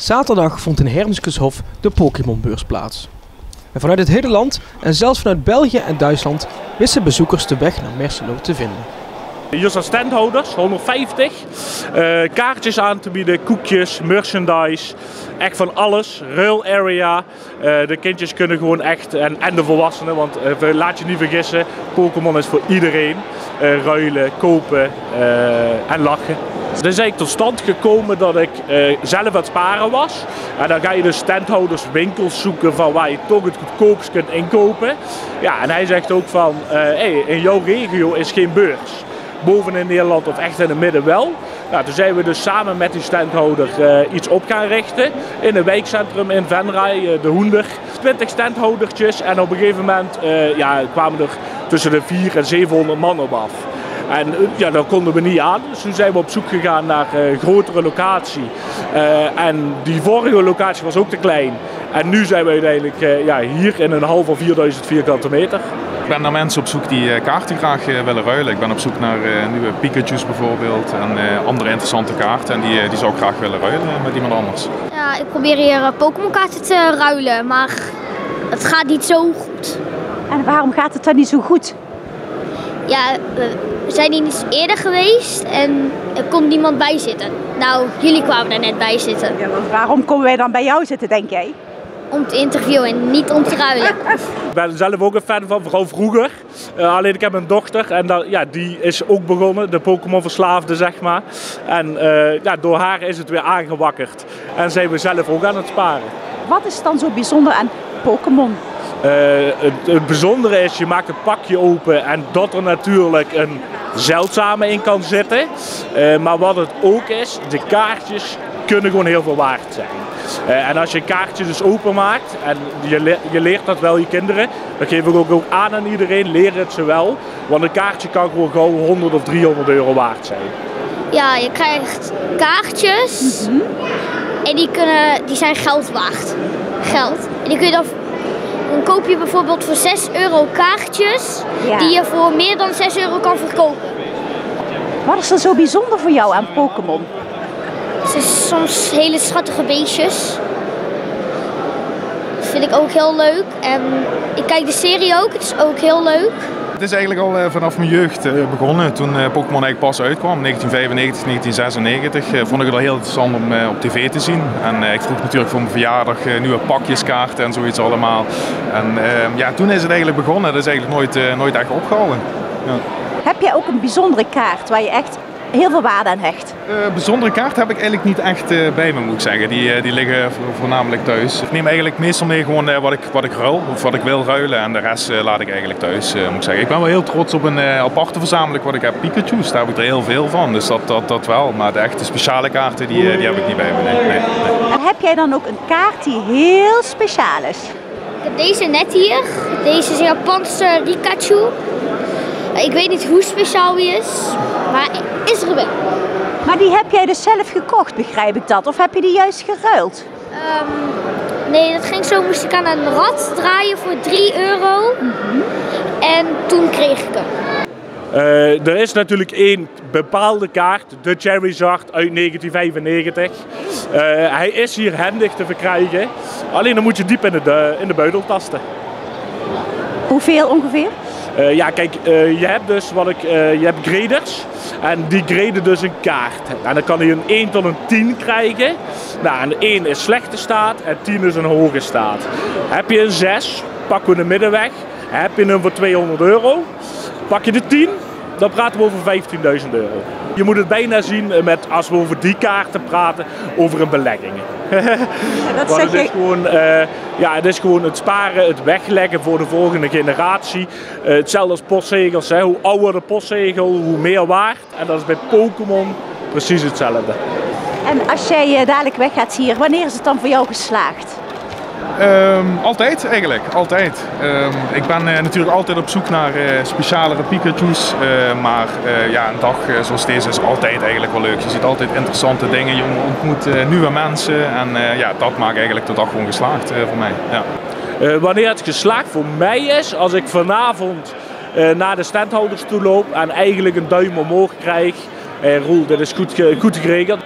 Zaterdag vond in Hermeskershof de Pokémonbeurs plaats. En vanuit het hele land en zelfs vanuit België en Duitsland wisten bezoekers de weg naar Merselo te vinden. Hier zijn standhouders, 150, kaartjes aan te bieden, koekjes, merchandise, echt van alles, ruil area. De kindjes kunnen gewoon echt, en de volwassenen, want laat je niet vergissen, Pokémon is voor iedereen. Ruilen, kopen en lachen. Het is eigenlijk tot stand gekomen dat ik zelf aan het sparen was. En dan ga je dus standhouders, winkels zoeken van waar je toch het goedkoopst kunt inkopen. Ja, en hij zegt ook van, hey, in jouw regio is geen beurs. Boven in Nederland of echt in het midden wel. Nou, toen zijn we dus samen met die standhouder iets op gaan richten. In een wijkcentrum in Venray, de Hoender. 20 standhoudertjes en op een gegeven moment kwamen er tussen de 400 en 700 man op af. En ja, dat konden we niet aan, dus toen zijn we op zoek gegaan naar een grotere locatie. En die vorige locatie was ook te klein. En nu zijn we uiteindelijk hier in een half of 4000 vierkante meter. Ik ben naar mensen op zoek die kaarten graag willen ruilen. Ik ben op zoek naar nieuwe Pikachu's bijvoorbeeld en andere interessante kaarten. En die zou ik graag willen ruilen met iemand anders. Ja, ik probeer hier Pokémon kaarten te ruilen, maar het gaat niet zo goed. En waarom gaat het dan niet zo goed? Ja, we zijn hier niet eerder geweest en er kon niemand bij zitten. Nou, jullie kwamen er net bij zitten. Ja, want waarom komen wij dan bij jou zitten, denk jij? Om te interviewen en niet om te ruilen. Ik ben zelf ook een fan van, vooral vroeger. Alleen ik heb een dochter en die is ook begonnen, de Pokémon verslaafde zeg maar. En door haar is het weer aangewakkerd. En zijn we zelf ook aan het sparen. Wat is dan zo bijzonder aan Pokémon? Het bijzondere is, je maakt het pakje open en dat er natuurlijk een zeldzame in kan zitten. Maar wat het ook is, de kaartjes kunnen gewoon heel veel waard zijn. En als je een kaartje dus openmaakt, en je leert dat wel je kinderen, dat geef ik ook aan iedereen, leren het ze wel. Want een kaartje kan gewoon gauw 100 of 300 euro waard zijn. Ja, je krijgt kaartjes en die zijn geld waard. Geld. En die kun je dan koop je bijvoorbeeld voor 6 euro kaartjes die je voor meer dan 6 euro kan verkopen. Wat is er zo bijzonder voor jou aan Pokémon? Het zijn soms hele schattige beestjes. Dat vind ik ook heel leuk. En ik kijk de serie ook, het is ook heel leuk. Het is eigenlijk al vanaf mijn jeugd begonnen. Toen Pokémon eigenlijk pas uitkwam, 1995, 1996, vond ik het al heel interessant om op tv te zien. En ik vroeg natuurlijk voor mijn verjaardag nieuwe pakjeskaarten en zoiets allemaal. En toen is het eigenlijk begonnen. Dat is eigenlijk nooit echt opgehouden. Ja. Heb jij ook een bijzondere kaart waar je echt heel veel waarde aan hecht? Bijzondere kaart heb ik eigenlijk niet echt bij me, moet ik zeggen. Die liggen voornamelijk thuis. Ik neem eigenlijk meestal mee gewoon wat ik ruil, of wat ik wil ruilen. En de rest laat ik eigenlijk thuis, moet ik zeggen. Ik ben wel heel trots op een aparte verzameling wat ik heb. Pikachu's, daar heb ik er heel veel van. Dus dat wel. Maar de echte speciale kaarten, die heb ik niet bij me. Nee. En heb jij dan ook een kaart die heel speciaal is? Ik heb deze net hier. Deze is een Japanse Pikachu. Ik weet niet hoe speciaal die is, maar is er wel. Maar die heb jij dus zelf gekocht, begrijp ik dat? Of heb je die juist geruild? Nee, dat ging zo. Moest ik aan een rad draaien voor 3 euro. En toen kreeg ik hem. Er is natuurlijk één bepaalde kaart, de Charizard uit 1995. Hij is hier handig te verkrijgen, alleen dan moet je diep in de buidel tasten. Hoeveel ongeveer? Je hebt dus je hebt graders en die graden dus een kaart. En dan kan hij een 1 tot een 10 krijgen. Nou, en 1 is slechte staat en 10 is een hoge staat. Heb je een 6, pakken we de middenweg. Heb je hem voor 200 euro, pak je de 10, dan praten we over 15.000 euro. Je moet het bijna zien als we over die kaarten praten, over een belegging. Het is gewoon het sparen, het wegleggen voor de volgende generatie. Hetzelfde als postzegels. Hoe ouder de postzegel, hoe meer waard. En dat is bij Pokémon precies hetzelfde. En als jij dadelijk weggaat hier, wanneer is het dan voor jou geslaagd? Altijd eigenlijk, altijd. Ik ben natuurlijk altijd op zoek naar specialere Pikachu's, maar een dag zoals deze is altijd eigenlijk wel leuk. Je ziet altijd interessante dingen, je ontmoet nieuwe mensen en dat maakt eigenlijk de dag gewoon geslaagd voor mij. Ja. Wanneer het geslaagd voor mij is, als ik vanavond naar de standhouders toe loop en eigenlijk een duim omhoog krijg. Roel, dit is goed geregeld.